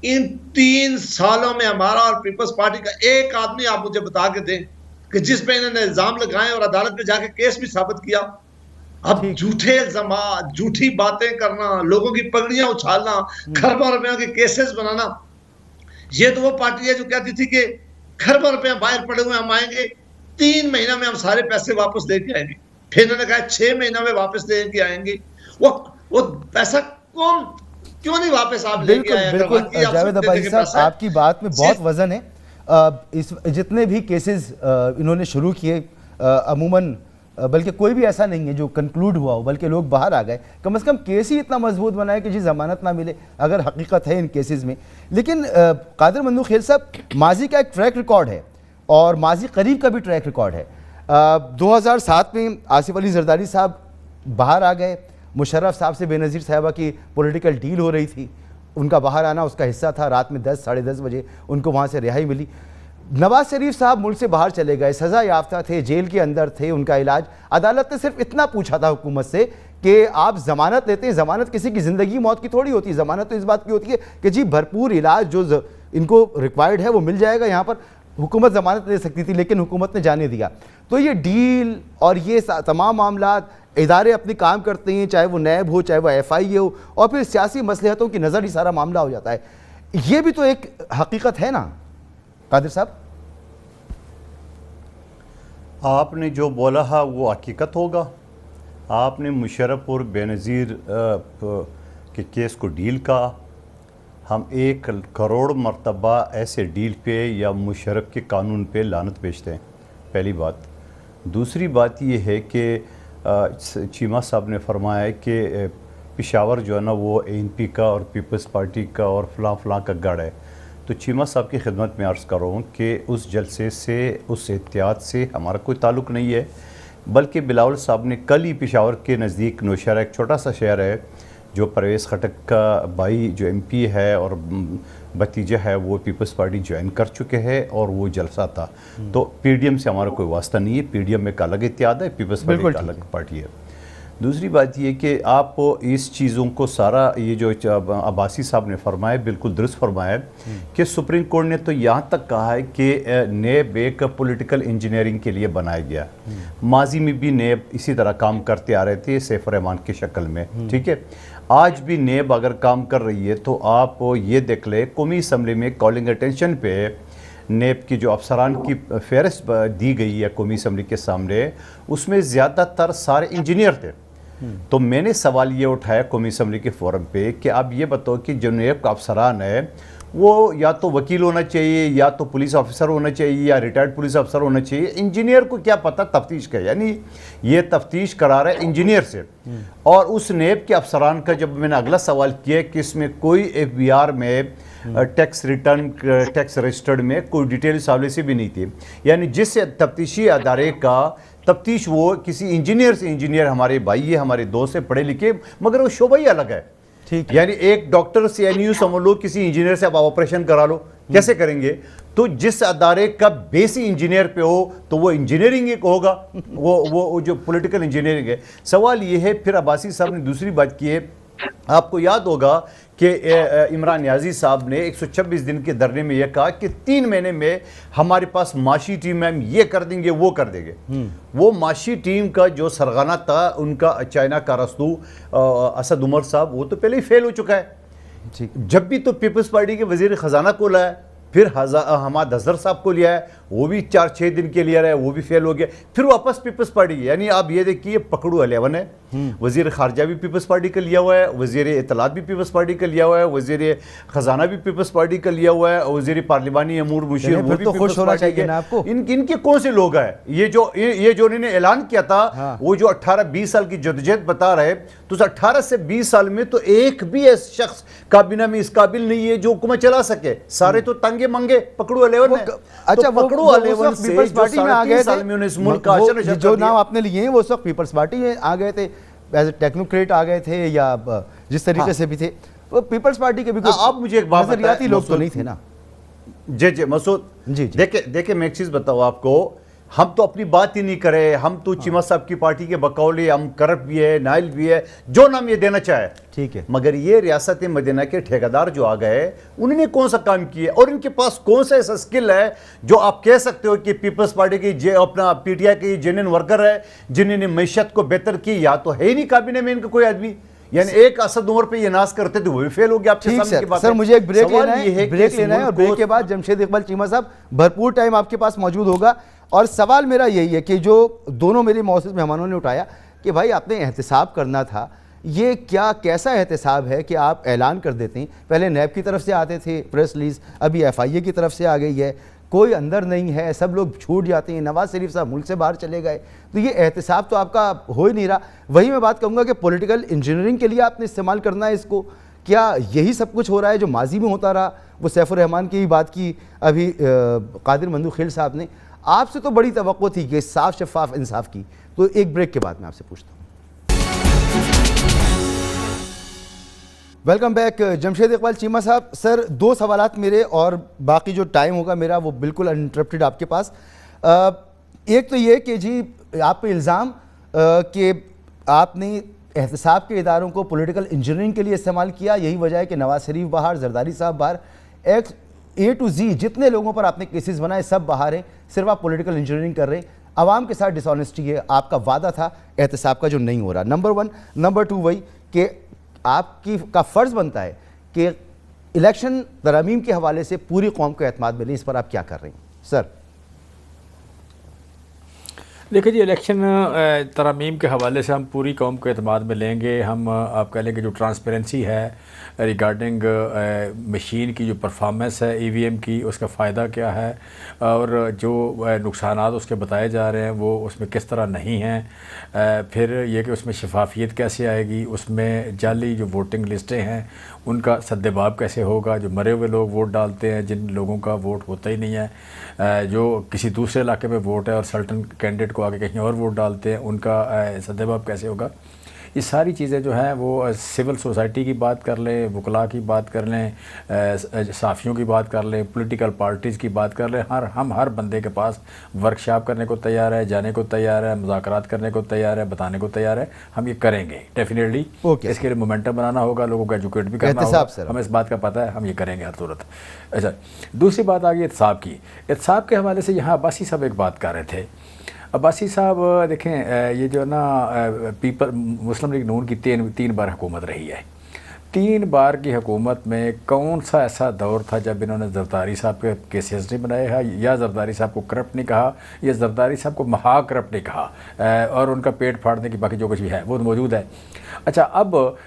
इन 3 सालों में? हमारा और पीपल्स पार्टी का एक आदमी आप मुझे बता के दें कि जिस पे इन्होंने इल्जाम लगाए और अदालत में जाके केस भी साबित किया। अब झूठे इल्जाम, झूठी बातें करना, लोगों की पगड़ियां उछालना, खरबों रुपयों के केसेस बनाना, ये तो वो पार्टी है जो कहती थी कि खरबों रुपया बाहर पड़े हुए, हम आएंगे 3 महीना में हम सारे पैसे वापस लेके आएंगे। फिर इन्होंने कहा 6 महीना में वापस लेके आएंगे। वो पैसा कौन, क्यों नहीं वापस आप लेके आए? बिल्कुल जावेद अब्बासी साहब, आपकी बात में बहुत वजन है। इस जितने भी केसेस इन्होंने शुरू किए, अमूमन बल्कि कोई भी ऐसा नहीं है जो कंक्लूड हुआ हो, बल्कि लोग बाहर आ गए। कम से कम केस ही इतना मजबूत बनाए कि जी जमानत ना मिले, अगर हकीकत है इन केसेस में। लेकिन कादिर मंदू-खेल साहब, माजी का एक ट्रैक रिकॉर्ड है और माजी करीब का भी ट्रैक रिकॉर्ड है। 2007 में आसिफ अली जरदारी साहब बाहर आ गए, मुशर्रफ साहब से बेनज़ीर साहबा की पॉलिटिकल डील हो रही थी, उनका बाहर आना उसका हिस्सा था। रात में 10 साढ़े 10 बजे उनको वहाँ से रिहाई मिली। नवाज शरीफ साहब मुल्क से बाहर चले गए, सज़ा याफ्ता थे, जेल के अंदर थे, उनका इलाज, अदालत ने सिर्फ इतना पूछा था हुकूमत से कि आप ज़मानत लेते हैं, ज़मानत किसी की ज़िंदगी मौत की थोड़ी होती है, ज़मानत तो इस बात की होती है कि जी भरपूर इलाज जो इनको रिक्वायर्ड है वो मिल जाएगा। यहाँ पर हुकूमत ज़मानत ले सकती थी, लेकिन हुकूमत ने जाने दिया। तो ये डील और ये तमाम मामला, इदारे अपने काम करते हैं, चाहे वो नैब हो, चाहे वो FIA हो, और फिर सियासी मसलहतों की नज़र ही सारा मामला हो जाता है। ये भी तो एक हकीकत है ना कादिर साहब? आपने जो बोला है वो हकीकत होगा। आपने मुशर्रफ और बेनज़ीर के केस को डील का, हम 1 करोड़ मरतबा ऐसे डील पे या मुशर्रफ के कानून पे लानत भेजते हैं, पहली बात। दूसरी बात ये है कि चीमा साहब ने फरमाया कि पेशावर जो है ना वो ANP का और पीपल्स पार्टी का और फलां का गढ़ है। तो चीमा साहब की खिदमत में अर्ज़ कर रहा हूँ कि उस जलसे से, उस एहतियात से हमारा कोई ताल्लुक़ नहीं है, बल्कि बिलावल साहब ने कल ही पेशावर के नज़दीक नौशहरा, एक छोटा सा शहर है जो परवेज़ खटक का भाई जो MP है और भतीजा है, वो पीपल्स पार्टी ज्वाइन कर चुके हैं और वो जलसा था। तो PDM से हमारा कोई वास्ता नहीं है, PDM में एक अलग इत्याद है, पीपल्स पार्टी का अलग पार्टी है। दूसरी बात ये कि आप इस चीज़ों को सारा, ये जो अब्बासी साहब ने फरमाया बिल्कुल दुरुस्त फरमाया कि सुप्रीम कोर्ट ने तो यहाँ तक कहा है कि नेब एक पॉलिटिकल इंजीनियरिंग के लिए बनाया गया। माजी में भी नेब इसी तरह काम करते आ रहे थे सैफ रहमान की शक्ल में, ठीक है। आज भी नेब अगर काम कर रही है तो आप ये देख ले, कौमी असम्बली में कॉलिंग अटेंशन पे नेब की जो अफसरान की फहरिस्त दी गई है कौमी असम्बली के सामने, उसमें ज़्यादातर सारे इंजीनियर थे। तो मैंने सवाल ये उठाया कौमी असम्बली के फोरम पे कि आप ये बताओ कि जो नेब का अफसरान है वो या तो वकील होना चाहिए, या तो पुलिस ऑफिसर होना चाहिए, या रिटायर्ड पुलिस ऑफिसर होना चाहिए। इंजीनियर को क्या पता तफ्तीश का, यानी ये तफ्तीश करा रहा है इंजीनियर से। और उस नेब के अफसरान का जब मैंने अगला सवाल किया कि इसमें कोई FBR में टैक्स रिटर्न, टैक्स रजिस्टर्ड में कोई डिटेल सावले से भी नहीं थी, यानी जिस तफ्तीशी अदारे का तफ्तीश वो किसी इंजीनियर से, इंजीनियर हमारे भाई है, हमारे दोस्त है, पढ़े लिखे, मगर वो शोबा ही अलग है। ठीक, यानी एक डॉक्टर से यानी यूं समझ लो किसी इंजीनियर से आप ऑपरेशन करा लो, कैसे करेंगे? तो जिस अदारे का बेस ही इंजीनियर पे हो तो वो इंजीनियरिंग एक होगा, वो जो पॉलिटिकल इंजीनियरिंग है। सवाल ये है, फिर अब्बासी साहब ने दूसरी बात की है, आपको याद होगा कि इमरान नियाजी साहब ने 126 दिन के धरने में यह कहा कि 3 महीने में हमारे पास माशी टीम है, हम ये कर देंगे वो कर देंगे। वो माशी टीम का जो सरगना था उनका चाइना का रस्तू असद उमर साहब, वो तो पहले ही फेल हो चुका है। जब भी तो पीपल्स पार्टी के वजीर खजाना को लाया, फिर हमाद अजहर साहब को लिया है, वो भी 4-6 दिन के लिए रहे, वो भी फेल हो गया, फिर वापस पीपल्स पार्टी। यानी आप ये देखिए पकड़ू 11 है, वजीर खारजा भी पीपल्स पार्टी का लिया हुआ है, वजीर इतलात भी पीपल्स पार्टी का लिया हुआ है, वजीर खजाना भी पीपल्स पार्टी का लिया हुआ है, वजीर पार्लिमानी अमूर मुशीर वो भी पीपल्स पार्टी के। इनके कौन से लोग हैं? ये जो इन्होंने ऐलान किया था, वो जो 18-20 साल की जदोजहद बता रहे, तो 18 से 20 साल में तो एक भी ऐसा शख्स काबीना में इस काबिल नहीं है जो हुकूमत चला सके। सारे तो तंगे मंगे पकड़ू 11 है। अच्छा, पकड़ू 11 से पीपल्स पार्टी में आ गए थे, जो नाम आपने लिए हैं वो उस वक्त पीपल्स पार्टी में आ गए थे, एज ए टेक्नोक्रेट आ गए थे, या जिस तरीके से भी थे वो पीपल्स पार्टी के भी आप मुझे एक बात नजरियाती लोग तो नहीं थे ना। जी मसूद जी, देखे मैं एक चीज बताऊं आपको, हम तो अपनी बात ही नहीं करे, हम तो चीमा साहब की पार्टी के बकौले, हम करप्ट भी है, नाइल भी है, जो नाम ये देना चाहे, ठीक है। मगर ये रियासत मदीना के ठेकेदार जो आ गए, उन्होंने कौन सा काम किया और इनके पास कौन सा ऐसा स्किल है जो आप कह सकते हो कि पीपल्स पार्टी की अपना PTI के जेन्युइन वर्कर है जिन्होंने मैशत को बेहतर की? या तो है ही नहीं काबिने में इनका कोई आदमी, यानी एक असद उमर पे ये नाज करते थे, वो भी फेल हो गया। आपके सामने की बात सर, मुझे एक ब्रेक लेना है, और ब्रेक के बाद जमशेद इकबाल चीमा साहब भरपूर टाइम आपके पास मौजूद होगा। और सवाल मेरा यही है कि जो दोनों मेरे मौजूद मेहमानों ने उठाया कि भाई आपने एहतसाब करना था, ये क्या कैसा एहतसाब है कि आप ऐलान कर देते हैं? पहले नैब की तरफ से आते थे प्रेस रिलीज, अभी FIA की तरफ से आ गई है, कोई अंदर नहीं है, सब लोग छूट जाते हैं, नवाज शरीफ साहब मुल्क से बाहर चले गए, तो ये एहतसाब तो आपका हो ही नहीं रहा। वही मैं बात कहूँगा कि पॉलिटिकल इंजीनियरिंग के लिए आपने इस्तेमाल करना है इसको, क्या यही सब कुछ हो रहा है जो माजी में होता रहा? वो सैफुर रहमान की बात की अभी कादिर मंदू खिल साहब ने, आपसे तो बड़ी तवक्को थी कि साफ शफाफ इंसाफ की। तो एक ब्रेक के बाद मैं आपसे पूछता हूँ। वेलकम बैक जमशेद इकबाल चीमा साहब। सर, 2 सवालात मेरे, और बाकी जो टाइम होगा मेरा वो बिल्कुल अनइंटरप्टेड आपके पास। एक तो ये कि जी आप पे इल्ज़ाम कि आपने एहतसाब के इदारों को पॉलिटिकल इंजीनियरिंग के लिए इस्तेमाल किया, यही वजह है कि नवाज शरीफ बाहर, जरदारी साहब बाहर, A to Z जितने लोगों पर आपने केसेस बनाए सब बाहर हैं, सिर्फ आप पॉलिटिकल इंजीनियरिंग कर रहे हैं। आवाम के साथ डिसऑनेस्टी है, आपका वादा था एहतसाब का जो नहीं हो रहा, नंबर 1। नंबर 2 वही कि आपकी का फ़र्ज़ बनता है कि इलेक्शन तरमीम के हवाले से पूरी कौम को एतमाद मिले, इस पर आप क्या कर रहे हैं सर? देखिए जी, इलेक्शन तरमीम के हवाले से हम पूरी कौम को एतमाद में लेंगे। हम आप कह लेंगे जो ट्रांसपेरेंसी है रिगार्डिंग मशीन की जो परफॉर्मेंस है EVM की, उसका फ़ायदा क्या है, और जो नुकसानात उसके बताए जा रहे हैं वो उसमें किस तरह नहीं हैं। फिर ये कि उसमें शफाफियत कैसे आएगी, उसमें जाली जो वोटिंग लिस्टें हैं उनका सद्देबाब कैसे होगा, जो मरे हुए लोग वोट डालते हैं, जिन लोगों का वोट होता ही नहीं है, जो किसी दूसरे इलाके में वोट है और सर्टन कैंडिडेट को आगे कहीं और वोट डालते हैं, उनका सद्देबाब कैसे होगा। ये सारी चीज़ें जो हैं वो सिविल सोसाइटी की बात कर लें, वकला की बात कर लें, साफ़ियों की बात कर लें, पॉलिटिकल पार्टीज़ की बात कर लें, हम हर बंदे के पास वर्कशॉप करने को तैयार है, जाने को तैयार है, मुज़ाकरात करने को तैयार है, बताने को तैयार है। हम ये करेंगे डेफिनेटली। इसके लिए मोमेंटम बनाना होगा, लोगों को एजुकेट भी करना होगा, हमें इस बात का पता है, हम ये करेंगे हर सूरत। अच्छा, दूसरी बात आ गई एहतसाब की। एहतसाब के हवाले से यहाँ अब्बासी साहब एक बात कर रहे थे। अब्बासी साहब देखें, ये जो ना मुस्लिम लीग नून की तीन बार हुकूमत रही है, 3 बार की हुकूमत में कौन सा ऐसा दौर था जब इन्होंने जरदारी साहब के केसेस नहीं बनाए हैं, या जरदारी साहब को करप्ट नहीं कहा, या जरदारी साहब को महा करप्ट नहीं कहा, और उनका पेट फाड़ने की बाकी जो कुछ भी है वो मौजूद है। अच्छा, अब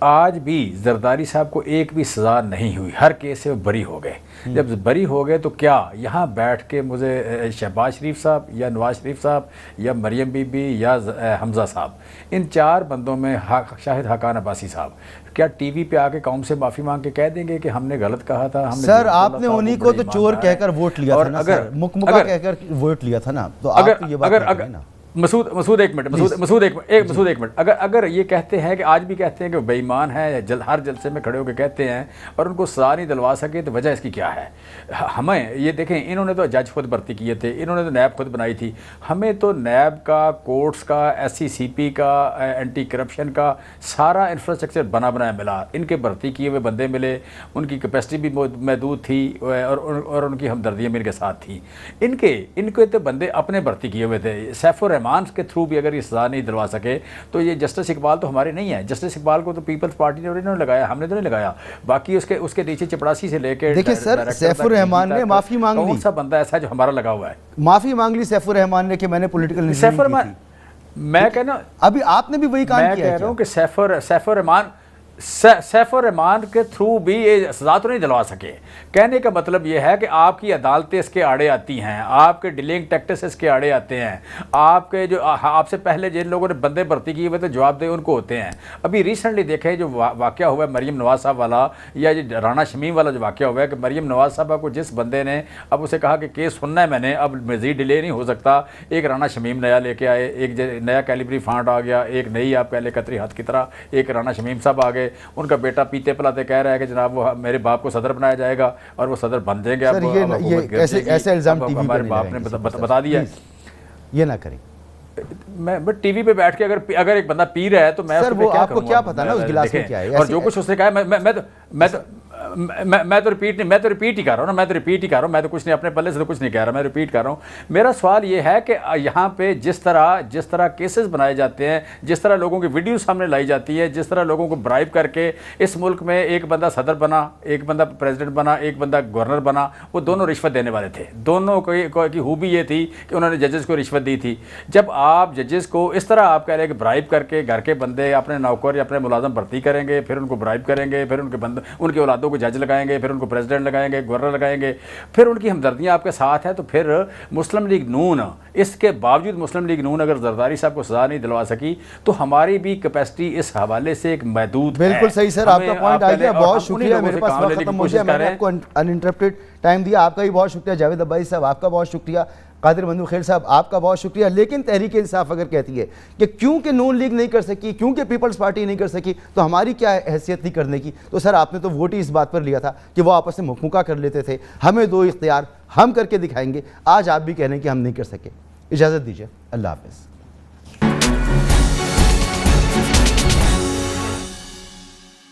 आज भी जरदारी साहब को एक भी सज़ा नहीं हुई, हर केस से वो बरी हो गए। जब बरी हो गए तो क्या यहाँ बैठ के मुझे शहबाज शरीफ साहब या नवाज शरीफ साहब या मरियम बीबी या हमज़ा साहब, इन 4 बंदों में शाहिद हकान अब्बासी साहब क्या टीवी पे आके कौम से माफ़ी मांग के कह देंगे कि हमने गलत कहा था, हमने सर आपने उन्हीं को तो चोर कहकर वोट लिया था ना, सर मुकमुका कहकर वोट लिया था ना, तो आप तो ये बात करें ना। मसूद एक मिनट, अगर ये कहते हैं कि आज भी कहते हैं कि बेईमान है, हर जलसे में खड़े होकर कहते हैं और उनको सजा नहीं दिलवा सके, तो वजह इसकी क्या है? हमें ये देखें, इन्होंने तो जज खुद भर्ती किए थे, इन्होंने तो नैब खुद बनाई थी, हमें तो नैब का, कोर्ट्स का, SCCP का, एंटी करप्शन का सारा इंफ्रास्ट्रक्चर बना बनाया मिला। इनके भर्ती किए हुए बंदे मिले, उनकी कैपेसिटी भी महदूद थी और उनकी हमदर्दियाँ भी इनके साथ थी। इनके तो बंदे अपने भर्ती किए हुए थे। सैफुर रहमान के थ्रू भी अगर ये सजा नहीं दिलवा सके तो ये जस्टिस इकबाल तो हमारे नहीं है। जस्टिस इकबाल को तो पीपल्स पार्टी ने और इन्होंने लगाया, हमने तो नहीं लगाया। बाकी उसके नीचे चपरासी से लेकर देखिए सर, सैफुर रहमान ने माफी मांग ली। कौन सा बंदा ऐसा है जो हमारा लगा हुआ है? माफी मांग ली सैफुर रहमान ने कि मैंने पॉलिटिकल सैफुर रहमान, मैं कहना अभी आपने भी वही काम किया। मैं कह रहा हूँ कि सैफुर रहमान के थ्रू भी ये सजा तो नहीं दिलवा सके। कहने का मतलब ये है कि आपकी अदालतें इसके आड़े आती हैं, आपके डिलेइंग टैक्टिस इसके आड़े आते हैं, आपके जो आपसे पहले जिन लोगों ने बंदे भर्ती किए हुए थे जवाबदेह उनको होते हैं। अभी रिसेंटली देखें जो वाक़या हुआ है मरीम नवाज साहब वाला, या जो राना शमीम वाला जो वाक़या हुआ है कि मरीम नवाज साहबा को जिस बंदे ने अब उसे कहा कि केस सुनना है मैंने, अब मज़ीद डिले नहीं हो सकता, एक राना शमीम नया लेके आए, एक नया कैलिबरी फांड आ गया, एक नई आप कह ले कतरी हाथ की तरह एक राना शमीम साहब आ गए। उनका बेटा पीते पिलाते कह रहा है कि जनाब वो मेरे बाप को सदर बनाया जाएगा और वो सदर बन जाएंगे। सर ये ऐसे इल्जाम टीवी हमारे बाप ने बता दिया, ये ना करें। मैं टीवी पे बैठ के अगर एक बंदा पी रहा है तो मैं सर वो आपको क्या पता ना उस गिलास में क्या है, और जो कुछ उसने कहा मैं तो रिपीट ही कर रहा हूँ ना, मैं तो कुछ नहीं, अपने पल्ले से तो कुछ नहीं कह रहा, मैं रिपीट कर रहा हूँ। मेरा सवाल ये है कि यहाँ पे जिस तरह केसेस बनाए जाते हैं, जिस तरह लोगों की वीडियो सामने लाई जाती है, जिस तरह लोगों को ब्राइब करके इस मुल्क में एक बंदा सदर बना, एक बंदा प्रेसिडेंट बना, एक बंदा गवर्नर बना, वो दोनों रिश्वत देने वाले थे। दोनों की खूबी ये थी कि उन्होंने जजेस को रिश्वत दी थी। जब आप जजेस को इस तरह आप कह रहे हैं कि ब्राइब करके घर के बंदे अपने नौकर या अपने मुलाजम भर्ती करेंगे, फिर उनको ब्राइब करेंगे, फिर उनके औलादों को जज लगाएंगे, फिर उनको प्रेसिडेंट लगाएंगे, गवर्नर लगाएंगे, फिर उनकी हमदर्दियाँ आपके साथ हैं, तो फिर मुस्लिम लीग नून, इसके बावजूद मुस्लिम लीग नून अगर जरदारी साहब को सजा नहीं दिलवा सकी तो हमारी भी कैपेसिटी इस हवाले से एक महदूद है। बिल्कुल सही सर, आपका पॉइंट आ गया, बहुत शुक्रिया। मेरे पास वक्त खत्म हो गया, मैंने आपको अनइंटरप्टेड टाइम दिया, आपका भी बहुत शुक्रिया। जावेद अब्बासी साहब आपका बहुत शुक्रिया। कादिर मंजूर खैर साहब आपका बहुत शुक्रिया। लेकिन तहरीक इंसाफ अगर कहती है कि क्योंकि नून लीग नहीं कर सकी, क्योंकि पीपल्स पार्टी नहीं कर सकी, तो हमारी क्या हैसियत नहीं करने की? तो सर आपने तो वोट ही इस बात पर लिया था कि वो आपस में मुखमुका कर लेते थे, हमें दो इख्तियार, हम करके दिखाएंगे। आज आप भी कह रहे हैं कि हम नहीं कर सके। इजाज़त दीजिए, अल्लाह हाफ़िज़।